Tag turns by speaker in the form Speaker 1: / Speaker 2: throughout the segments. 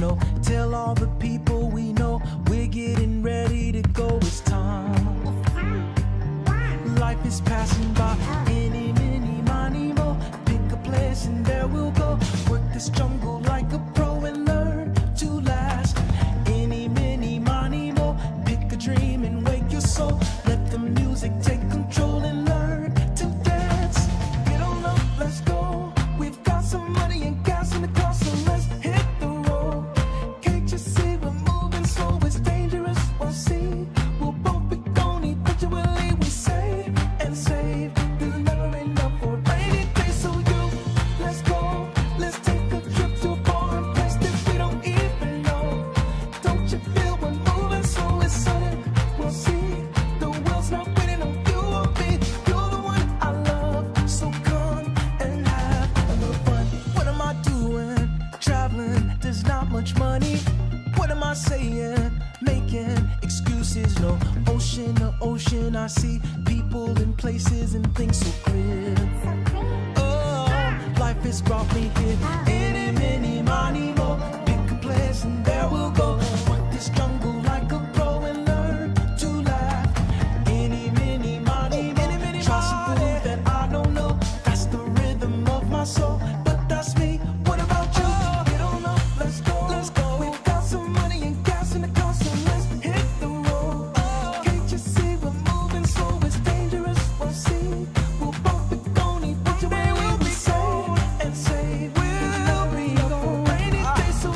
Speaker 1: no. Tell all the people we know we're getting ready to go. It's time. Life is passing by. Any, mini, money, mo. Pick a place and there we'll go. Work this jungle like a pro and learn to last. Any, mini, money, mo. Pick a dream and wake your soul. Let the music take control and learn to dance. Get on up, let's go. We've got some money and gas in the car, so let's hit the road. Can't you see we're moving slow? It's dangerous, we'll see. We'll both be gone eventually. We save and save. There's never enough for rainy days, so let's go. Let's take a trip to a foreign place that we don't even know. Don't you feel we're moving slow? It's sudden, we'll see. The world's not waiting on you or me. You're the one I love, so come and have a little fun. What am I doing? Traveling, there's not much money. What am I saying? Making excuses, no ocean to ocean. I see people in places and things so clear. Oh, life has brought me here. Any, mini, money, mo. Pick a place and there we'll go. Work this jungle like a pro and learn to laugh. Any, mini, money, mo. Try some food that I don't know. That's the rhythm of my soul. But that's me. What about you? Get on up, let's go. Let's go. We've got some money and gas in the car, so let's hit the road. Can't you see we're moving slow? It's dangerous, we'll see. We'll both be gone eventually. We'll be saved and saved. We'll be gone. Rainy days, so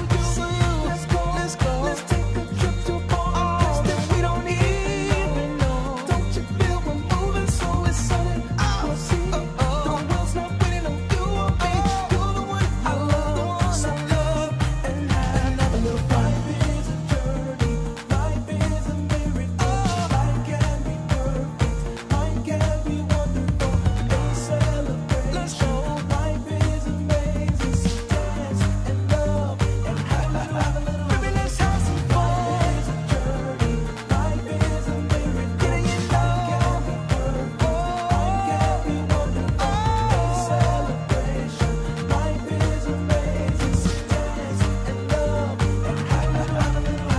Speaker 1: let's go. Let's go. Let's take a trip to a foreign place that we don't even know. Don't you feel we're moving slow? It's sudden, we'll see. The world's not waiting on you or me. You're the one I love, so love and have a little fun. Life is a journey, life is a miracle. Life can be perfect, life can be wonderful. A celebration. Let's go. Life is amazing, so dance and love and have a little. Baby, let's have some fun. Life is a journey, life is a miracle. Getting it done can be perfect, life can be wonderful. A celebration. Life is amazing, so dance and love and have a little.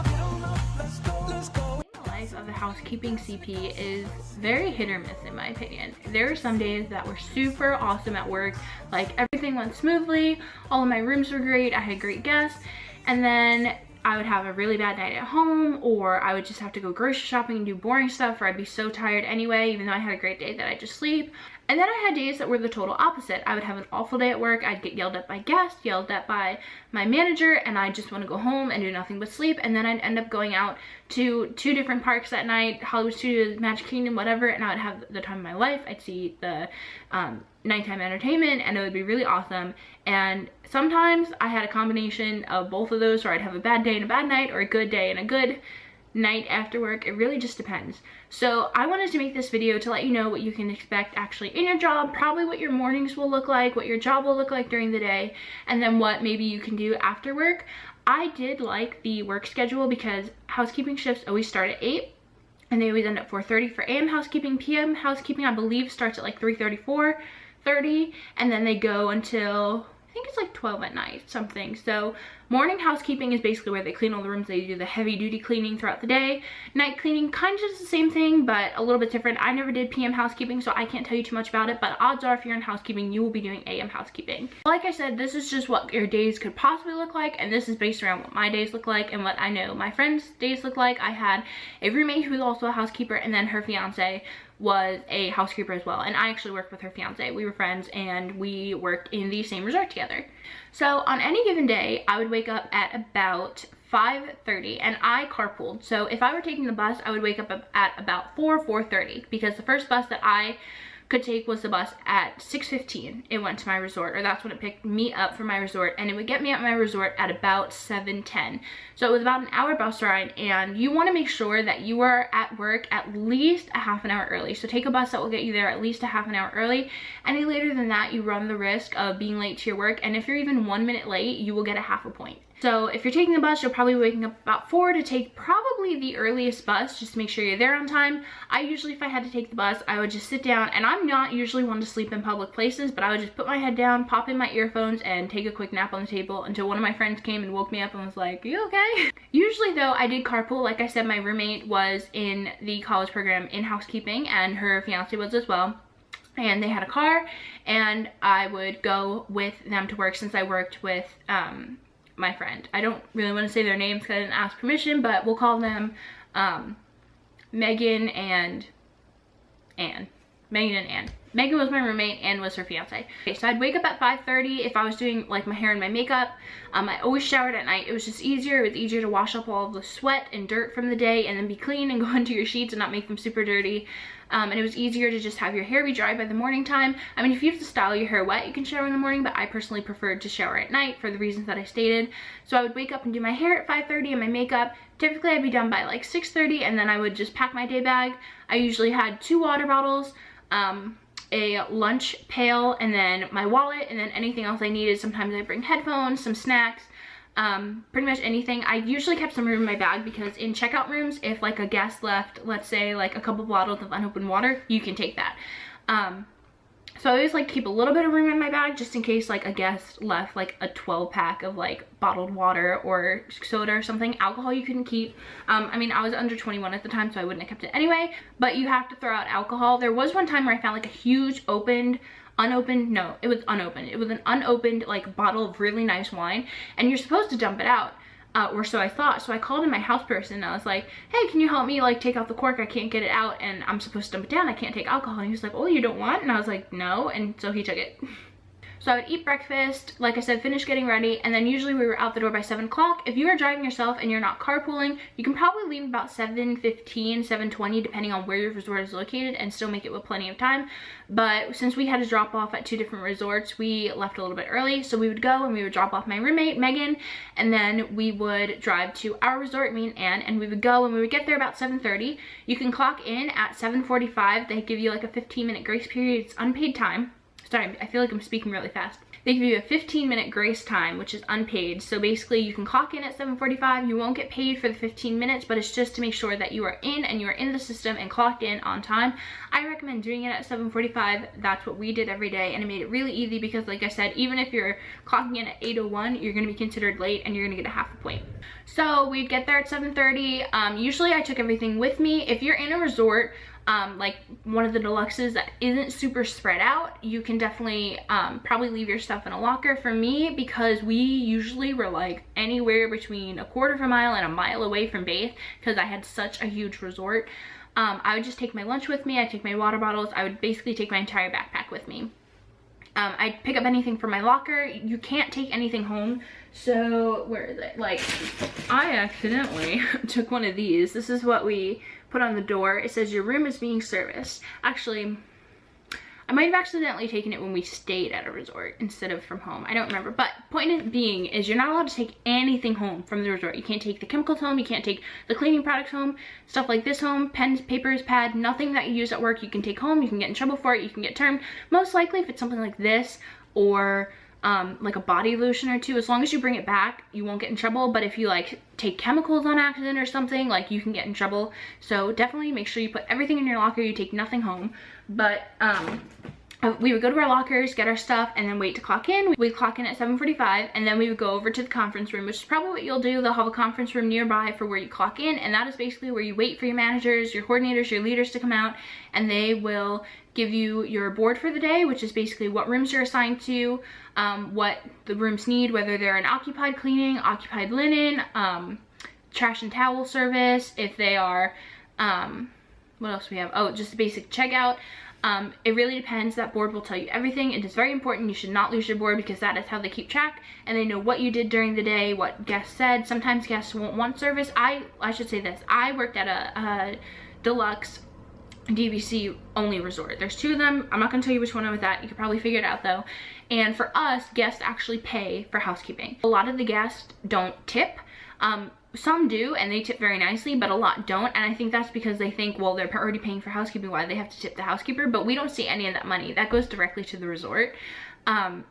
Speaker 1: Get on up, let's go. Let's go.
Speaker 2: The life of a housekeeping CP is very hit or miss in my opinion. There were some days that were super awesome at work, like everything went smoothly, all of my rooms were great, I had great guests, and then I would have a really bad night at home, or I would just have to go grocery shopping and do boring stuff, or I'd be so tired anyway, even though I had a great day that I just sleep. And then I had days that were the total opposite. I would have an awful day at work, I'd get yelled at by guests, yelled at by my manager, and I just want to go home and do nothing but sleep. And then I'd end up going out to 2 different parks that night, Hollywood Studios, Magic Kingdom, whatever, and I would have the time of my life. I'd see the nighttime entertainment, and it would be really awesome. And sometimes I had a combination of both of those, or I'd have a bad day and a bad night, or a good day and a good night after work. It really just depends. So I wanted to make this video to let you know what you can expect actually in your job, probably what your mornings will look like, what your job will look like during the day, and then what maybe you can do after work. I did like the work schedule because housekeeping shifts always start at 8 and they always end at 4:30 for AM housekeeping. PM housekeeping, I believe, starts at like 3:30, 4:30, and then they go until I think it's like 12 at night, something. So morning housekeeping is basically where they clean all the rooms. They do the heavy duty cleaning throughout the day. Night cleaning, kind of just the same thing, but a little bit different. I never did PM housekeeping, so I can't tell you too much about it, but odds are if you're in housekeeping, you will be doing AM housekeeping. Like I said, this is just what your days could possibly look like, and this is based around what my days look like and what I know my friends' days look like. I had a roommate who was also a housekeeper, and then her fiance was a housekeeper as well, and I actually worked with her fiance. We were friends and we worked in the same resort together. So on any given day, I would wake up at about 5:30, and I carpooled. So if I were taking the bus, I would wake up at about 4:30, because the first bus that I could take was the bus at 6:15. It went to my resort, or that's when it picked me up from my resort, and it would get me at my resort at about 7:10. So it was about an hour bus ride, and you want to make sure that you are at work at least a half an hour early. So take a bus that will get you there at least a half an hour early. Any later than that, you run the risk of being late to your work, and if you're even 1 minute late, you will get a half a point. So if you're taking the bus, you'll probably be waking up about 4 to take probably the earliest bus, just to make sure you're there on time. I usually, if I had to take the bus, I would just sit down, and I'm not usually one to sleep in public places, but I would just put my head down, pop in my earphones, and take a quick nap on the table until one of my friends came and woke me up and was like, "You okay?" Usually though, I did carpool. Like I said, my roommate was in the college program in housekeeping, and her fiance was as well. And they had a car, and I would go with them to work since I worked with my friend. I don't really want to say their names because I didn't ask permission, but we'll call them Megan and Ann. Megan and Ann. Megan was my roommate, Ann was her fiance. Okay, so I'd wake up at 5:30 if I was doing like my hair and my makeup. I always showered at night. It was just easier. It was easier to wash up all of the sweat and dirt from the day and then be clean and go into your sheets and not make them super dirty. And it was easier to just have your hair be dry by the morning time. I mean, if you have to style your hair wet, you can shower in the morning, but I personally preferred to shower at night for the reasons that I stated. So I would wake up and do my hair at 5:30 and my makeup. Typically I'd be done by like 6:30, and then I would just pack my day bag. I usually had 2 water bottles, a lunch pail, and then my wallet, and then anything else I needed. Sometimes I bring headphones, some snacks, pretty much anything. I usually kept some room in my bag because in checkout rooms, if like a guest left, let's say like a couple bottles of unopened water, you can take that. So I always like to keep a little bit of room in my bag just in case like a guest left like a 12-pack of like bottled water or soda or something. Alcohol you couldn't keep. I mean, I was under 21 at the time, so I wouldn't have kept it anyway, but you have to throw out alcohol. There was one time where I found like a huge unopened, no, it was unopened. It was an unopened like bottle of really nice wine, and you're supposed to dump it out. Or so I thought. So I called in my house person and I was like, "Hey, can you help me like take out the cork? I can't get it out and I'm supposed to dump it down. I can't take alcohol." And he was like, "Oh, you don't want?" And I was like, "No." And so he took it. So I would eat breakfast, like I said, finish getting ready, and then usually we were out the door by 7 o'clock. If you are driving yourself and you're not carpooling, you can probably leave about 7:15, 7:20, depending on where your resort is located, and still make it with plenty of time. But since we had to drop off at 2 different resorts, we left a little bit early. So we would go and we would drop off my roommate, Megan, and then we would drive to our resort, me and Ann, and we would go and we would get there about 7:30. You can clock in at 7:45. They give you like a 15-minute grace period. It's unpaid time. Sorry, I feel like I'm speaking really fast. They give you a 15-minute grace time, which is unpaid. So basically you can clock in at 7:45. You won't get paid for the 15 minutes, but it's just to make sure that you are in and you are in the system and clocked in on time. I recommend doing it at 7:45. That's what we did every day, and it made it really easy because, like I said, even if you're clocking in at 8:01, you're gonna be considered late and you're gonna get a half a point. So we'd get there at 7:30. Usually I took everything with me. If you're in a resort, like one of the deluxes that isn't super spread out, you can definitely probably leave your stuff in a locker. For me, because we usually were like anywhere between a quarter of a mile and a mile away from Bath, because I had such a huge resort, I would just take my lunch with me. I'd take my water bottles. I would basically take my entire backpack with me. I'd pick up anything from my locker. You can't take anything home. So where is it? Like, I accidentally took one of these. This is what we put on the door. It says your room is being serviced. Actually, I might have accidentally taken it when we stayed at a resort instead of from home. I don't remember. But point being is you're not allowed to take anything home from the resort. You can't take the chemicals home. You can't take the cleaning products home. Stuff like this home. Pens, papers, pad, nothing that you use at work you can take home. You can get in trouble for it. You can get termed. Most likely if it's something like this or like a body lotion or two, as long as you bring it back, you won't get in trouble. But if you like take chemicals on accident or something, like you can get in trouble. So definitely make sure you put everything in your locker. You take nothing home. But we would go to our lockers, get our stuff, and then wait to clock in. We'd clock in at 7:45, and then we would go over to the conference room, which is probably what you'll do. They'll have a conference room nearby for where you clock in, and that is basically where you wait for your managers, your coordinators, your leaders to come out, and they will give you your board for the day, which is basically what rooms you're assigned to, what the rooms need, whether they're an occupied cleaning, occupied linen, trash and towel service, if they are, what else we have? Oh, just a basic checkout. It really depends. That board will tell you everything. It is very important. You should not lose your board because that is how they keep track, and they know what you did during the day, what guests said. Sometimes guests won't want service. I should say this. I worked at a deluxe DVC only resort. There's 2 of them. I'm not gonna tell you which one I was at. You could probably figure it out though. And for us, guests actually pay for housekeeping. A lot of the guests don't tip. Some do, and they tip very nicely, but a lot don't. And I think that's because they think, well, they're already paying for housekeeping, why do they have to tip the housekeeper? But we don't see any of that money. That goes directly to the resort.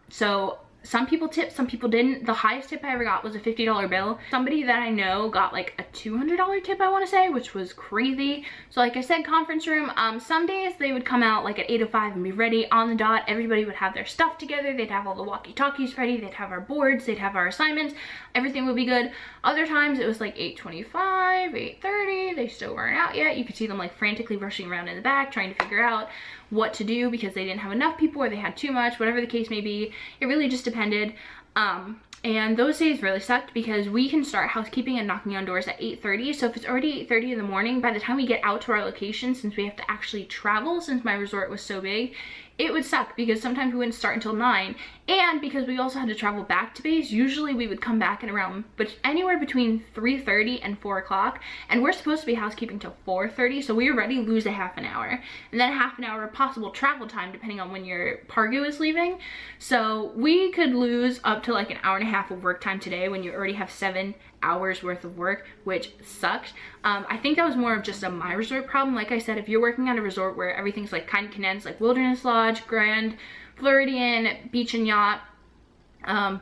Speaker 2: So Some people tipped, some people didn't. The highest tip I ever got was a $50 bill. Somebody that I know got like a $200 tip, I want to say, which was crazy. So like I said, conference room, some days they would come out like at 8:05 and be ready on the dot. Everybody would have their stuff together. They'd have all the walkie-talkies ready. They'd have our boards. They'd have our assignments. Everything would be good. Other times it was like 8:25, 8:30. They still weren't out yet. You could see them like frantically rushing around in the back trying to figure out what to do because they didn't have enough people or they had too much, whatever the case may be. It really just depended. And those days really sucked because we can start housekeeping and knocking on doors at 8:30. So if it's already 8:30 in the morning, by the time we get out to our location, since we have to actually travel, since my resort was so big, it would suck because sometimes we wouldn't start until 9. And because we also had to travel back to base, usually we would come back at around anywhere between 3:30 and 4 o'clock. And we're supposed to be housekeeping till 4:30, so we already lose a half an hour. And then a half an hour of possible travel time depending on when your Pargo is leaving. So we could lose up to like an hour and a half of work time today when you already have 7 hours worth of work, which sucked. I think that was more of just a my resort problem. Like I said, if you're working at a resort where everything's like kind of condensed, like Wilderness Lodge, Grand Floridian, Beach and Yacht,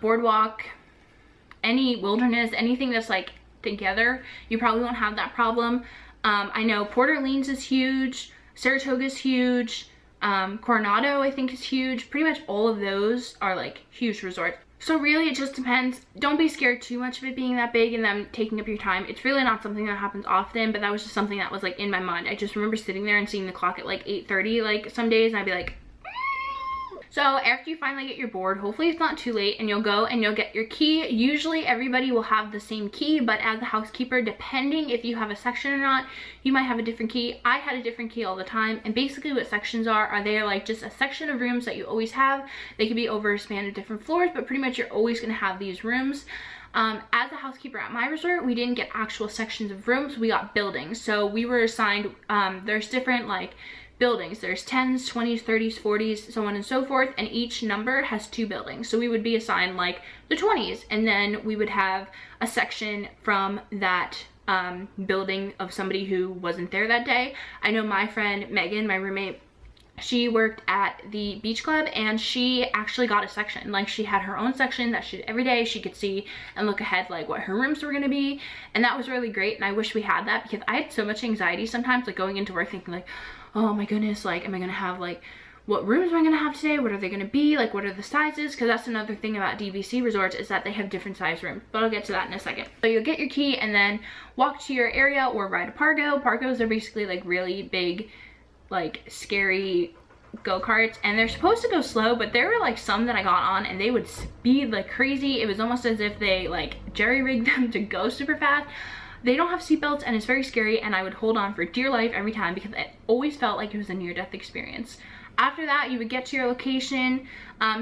Speaker 2: Boardwalk, any wilderness, anything that's like together, you probably won't have that problem. I know Port Orleans is huge, Saratoga is huge, Coronado I think is huge. Pretty much all of those are like huge resorts. So really it just depends. Don't be scared too much of it being that big and them taking up your time. It's really not something that happens often, but that was just something that was like in my mind. I just remember sitting there and seeing the clock at like 8:30 like some days, and I'd be like, so after you finally get your board, hopefully it's not too late, and you'll go and you'll get your key. Usually everybody will have the same key, but as a housekeeper, depending if you have a section or not, you might have a different key. I had a different key all the time, and basically what sections are they like just a section of rooms that you always have. They could be over a span of different floors, but pretty much you're always going to have these rooms. As a housekeeper at my resort, we didn't get actual sections of rooms, we got buildings. So we were assigned, there's different like buildings. There's 10s, 20s, 30s, 40s, so on and so forth, and each number has 2 buildings. So we would be assigned like the 20s, and then we would have a section from that building of somebody who wasn't there that day. I know my friend Megan, my roommate, she worked at the beach club and she actually got a section. Like she had her own section that she every day she could see and look ahead like what her rooms were going to be, and that was really great. And I wish we had that because I had so much anxiety sometimes, like going into work thinking like, oh my goodness, like am I gonna have like, what rooms am I gonna have today, what are they gonna be, like what are the sizes, because that's another thing about DVC resorts is that they have different size rooms, but I'll get to that in a second. So you'll get your key and then walk to your area or ride a Pargo. Pargos are basically like really big, like scary go-karts, and they're supposed to go slow, but there were like some that I got on and they would speed like crazy. It was almost as if they like jerry-rigged them to go super fast. They don't have seatbelts and it's very scary, and I would hold on for dear life every time because it always felt like it was a near-death experience. After that, you would get to your location.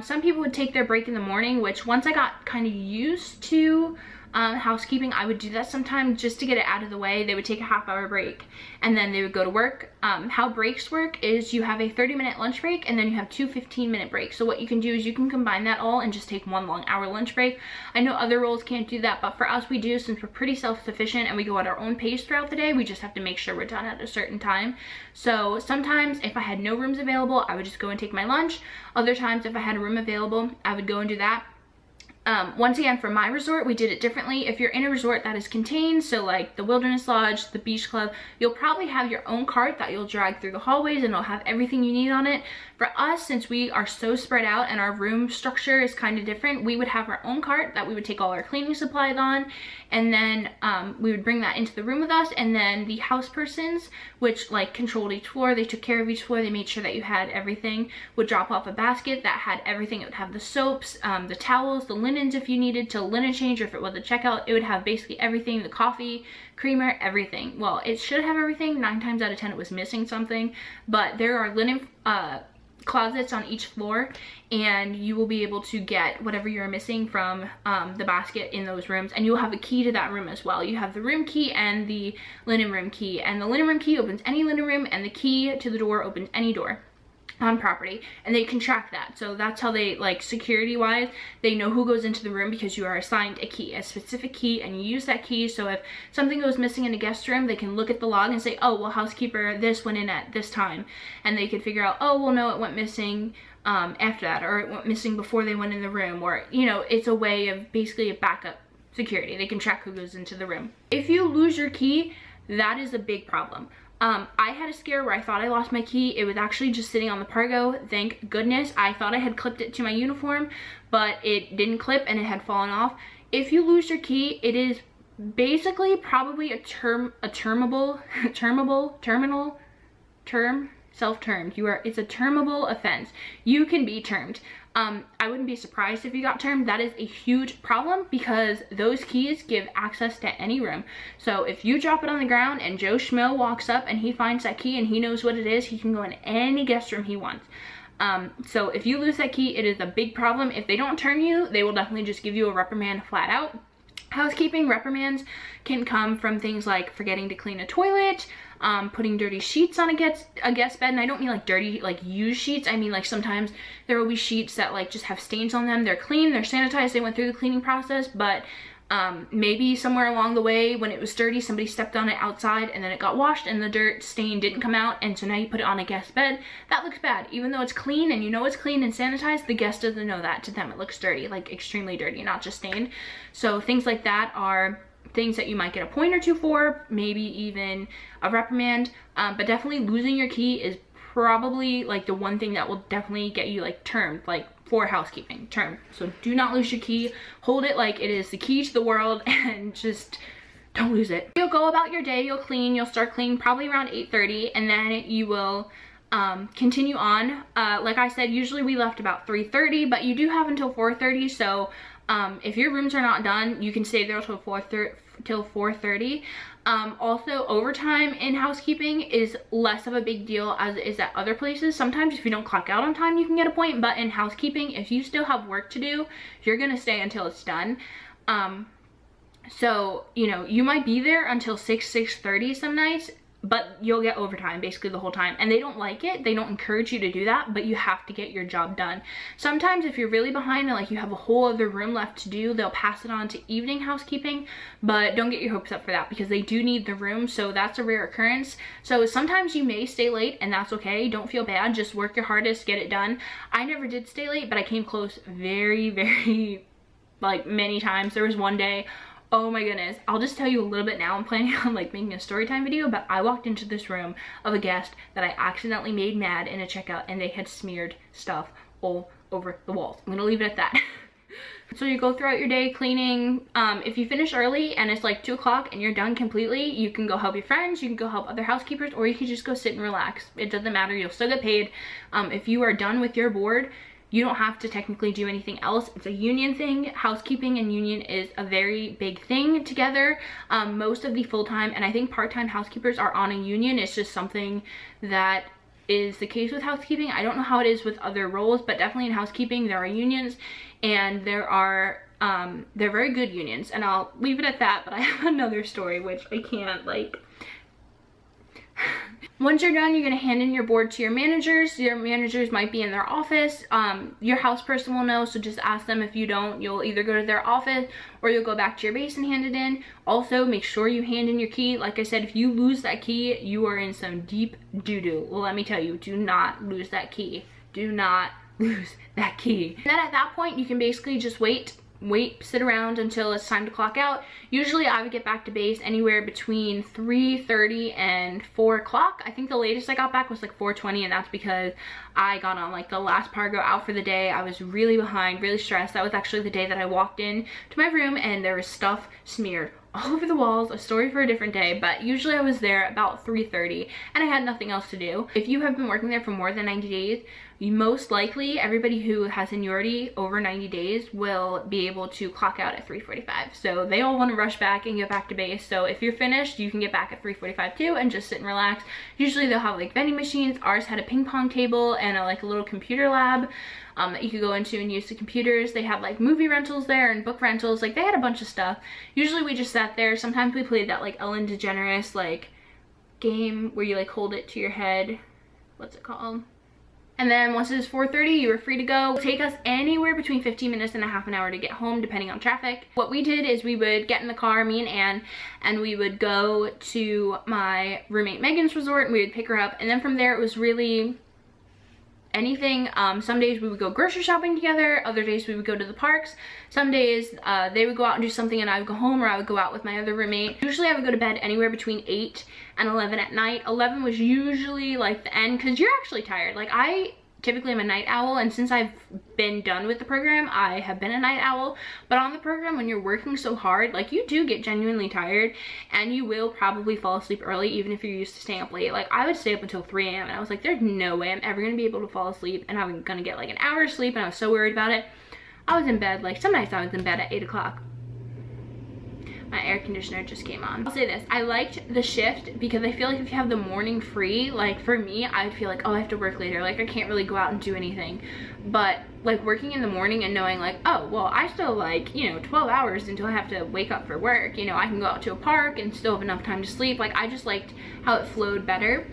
Speaker 2: Some people would take their break in the morning, which once I got kind of used to housekeeping, I would do that sometimes just to get it out of the way. They would take a half-hour break and then they would go to work. How breaks work is you have a 30-minute lunch break and then you have 2 15-minute breaks. So what you can do is you can combine that all and just take 1 long hour lunch break. I know other roles can't do that, but for us we do, since we're pretty self-sufficient and we go at our own pace throughout the day. We just have to make sure we're done at a certain time. So sometimes if I had no rooms available, I would just go and take my lunch. Other times if I had a room available, I would go and do that. Once again, for my resort, we did it differently. If you're in a resort that is contained, so like the Wilderness Lodge, the Beach Club, you'll probably have your own cart that you'll drag through the hallways and it'll have everything you need on it. For us, since we are so spread out and our room structure is kind of different, we would have our own cart that we would take all our cleaning supplies on, and then we would bring that into the room with us, and then the house persons, which like controlled each floor, they took care of each floor, they made sure that you had everything, would drop off a basket that had everything. It would have the soaps, the towels, the linens if you needed to linen change, or if it was a checkout, it would have basically everything, the coffee, creamer, everything. Well, it should have everything. 9 times out of 10 it was missing something, but there are linen closets on each floor, and you will be able to get whatever you're missing from the basket in those rooms, and you will have a key to that room as well. You have the room key and the linen room key, and the linen room key opens any linen room and the key to the door opens any door. on property, and they can track that. So that's how they, like, security wise, they know who goes into the room because you are assigned a key, a specific key, and you use that key. So if something goes missing in a guest room, they can look at the log and say, oh, well, housekeeper this went in at this time, and they could figure out, oh, well, no, it went missing after that, or it went missing before they went in the room, or, you know, it's a way of basically a backup security. They can track who goes into the room. If you lose your key, that is a big problem. I had a scare where I thought I lost my key. It was actually just sitting on the Pargo. Thank goodness. I thought I had clipped it to my uniform, but it didn't clip and it had fallen off. If you lose your key, it is basically probably self-termed. It's a termable offense. You can be termed. I wouldn't be surprised if you got termed. That is a huge problem because those keys give access to any room. So if you drop it on the ground and Joe Schmo walks up and he finds that key and he knows what it is, he can go in any guest room he wants. So if you lose that key, it is a big problem. If they don't term you, they will definitely just give you a reprimand flat out. Housekeeping reprimands can come from things like forgetting to clean a toilet, putting dirty sheets on a guest bed. And I don't mean like dirty, like used sheets. I mean like sometimes there will be sheets that like just have stains on them. They're clean, they're sanitized, they went through the cleaning process, but maybe somewhere along the way when it was dirty, somebody stepped on it outside and then it got washed and the dirt stain didn't come out, and so now you put it on a guest bed. That looks bad. Even though it's clean and you know it's clean and sanitized, the guest doesn't know that. To them it looks dirty, like extremely dirty, not just stained. So things like that are things that you might get a point or two for, maybe even a reprimand, but definitely losing your key is probably like the one thing that will definitely get you like termed, like for housekeeping, termed. So do not lose your key. Hold it like it is the key to the world and just don't lose it. You'll go about your day, you'll clean, you'll start cleaning probably around 8:30, and then you will continue on. Like I said, usually we left about 3:30, but you do have until 4:30. So if your rooms are not done, you can stay there till 4:30. Also, overtime in housekeeping is less of a big deal as it is at other places. Sometimes if you don't clock out on time, you can get a point, but in housekeeping, if you still have work to do, you're gonna stay until it's done. So, you know, you might be there until 6:30 some nights, but you'll get overtime basically the whole time, and they don't like it. They don't encourage you to do that, but you have to get your job done. Sometimes if you're really behind and like you have a whole other room left to do, they'll pass it on to evening housekeeping, but don't get your hopes up for that because they do need the room, so that's a rare occurrence. So sometimes you may stay late and that's okay. Don't feel bad, just work your hardest, get it done. I never did stay late, but I came close very like many times. There was one day, oh my goodness, I'll just tell you a little bit now. I'm planning on like making a story time video, but I walked into this room of a guest that I accidentally made mad in a checkout, and they had smeared stuff all over the walls. I'm gonna leave it at that. So you go throughout your day cleaning. If you finish early and it's like 2 o'clock and you're done completely, you can go help your friends, you can go help other housekeepers, or you can just go sit and relax. It doesn't matter, you'll still get paid. If you are done with your board, you don't have to technically do anything else. It's a union thing. Housekeeping and union is a very big thing together. Most of the full-time and I think part-time housekeepers are on a union. It's just something that is the case with housekeeping. I don't know how it is with other roles, but definitely in housekeeping there are unions, and they're very good unions, and I'll leave it at that. But I have another story which I can't like. Once you're done, you're going to hand in your board to your managers. Your managers might be in their office. Your house person will know, so just ask them. If you don't, you'll either go to their office or you'll go back to your base and hand it in. Also, make sure you hand in your key. Like I said, if you lose that key, you are in some deep doo-doo. Well, let me tell you, do not lose that key. Do not lose that key. And then at that point, you can basically just wait, sit around until it's time to clock out. Usually I would get back to base anywhere between 3:30 and 4 o'clock. I think the latest I got back was like 4:20, and that's because I got on like the last Pargo out for the day. I was really behind, really stressed. That was actually the day that I walked in to my room and there was stuff smeared all over the walls. A story for a different day, but usually I was there about 3:30 and I had nothing else to do. If you have been working there for more than 90 days, most likely everybody who has seniority over 90 days will be able to clock out at 3:45. So they all want to rush back and get back to base. So if you're finished, you can get back at 3:45 too and just sit and relax. Usually they'll have like vending machines. Ours had a ping pong table and like a little computer lab that you could go into and use the computers. They have like movie rentals there and book rentals. Like they had a bunch of stuff. Usually we just sat there. Sometimes we played that like Ellen DeGeneres like game where you like hold it to your head. What's it called? And then once it is 4:30, you were free to go. It'll take us anywhere between 15 minutes and a half an hour to get home, depending on traffic. What we did is we would get in the car, me and Anne, and we would go to my roommate Megan's resort, and we would pick her up. And then from there, it was really anything. Some days we would go grocery shopping together, other days we would go to the parks. Some days they would go out and do something and I would go home, or I would go out with my other roommate. Usually I would go to bed anywhere between 8 and 11 at night. 11 was usually like the end, because you're actually tired. Like, I typically am a night owl, and since I've been done with the program, I have been a night owl. But on the program, when you're working so hard, like, you do get genuinely tired, and you will probably fall asleep early, even if you're used to staying up late. Like, I would stay up until 3 a.m. and I was like, there's no way I'm ever gonna be able to fall asleep, and I'm gonna get like an hour of sleep, and I was so worried about it. I was in bed, like, some nights I was in bed at 8 o'clock. My air conditioner just came on. I'll say this, I liked the shift because I feel like if you have the morning free, like for me, I'd feel like, oh, I have to work later, like I can't really go out and do anything. But like working in the morning and knowing like, oh, well, I still like, you know, 12 hours until I have to wake up for work, you know, I can go out to a park and still have enough time to sleep. Like, I just liked how it flowed better.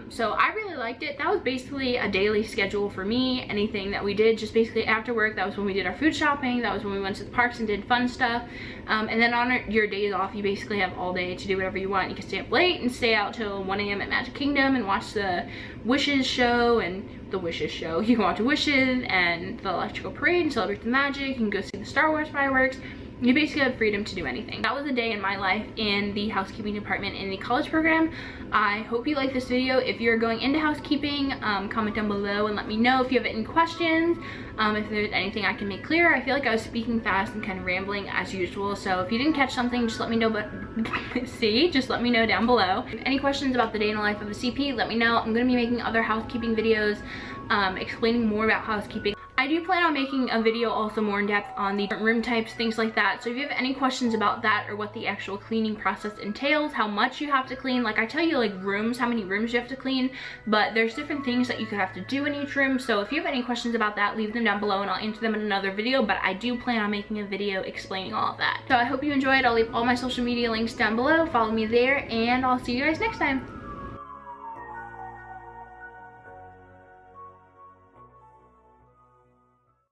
Speaker 2: So I really liked it. That was basically a daily schedule for me. Anything that we did just basically after work, that was when we did our food shopping, that was when we went to the parks and did fun stuff. And then on your days off, you basically have all day to do whatever you want. You can stay up late and stay out till 1 a.m. at Magic Kingdom and watch the Wishes show and the Wishes show. You can watch Wishes and the Electrical Parade and celebrate the magic. You can go see the Star Wars fireworks. You basically have freedom to do anything. That was a day in my life in the housekeeping department in the college program. I hope you like this video. If you're going into housekeeping, comment down below and let me know if you have any questions, if there's anything I can make clear. I feel like I was speaking fast and kind of rambling as usual, so if you didn't catch something, just let me know. But just let me know down below. Any questions about the day in the life of a CP, let me know. I'm going to be making other housekeeping videos explaining more about housekeeping. I do plan on making a video also more in depth on the different room types, things like that. So if you have any questions about that or what the actual cleaning process entails, how much you have to clean, like I tell you like rooms, how many rooms you have to clean, but there's different things that you could have to do in each room. So if you have any questions about that, leave them down below and I'll answer them in another video, but I do plan on making a video explaining all of that. So I hope you enjoyed. I'll leave all my social media links down below. Follow me there and I'll see you guys next time.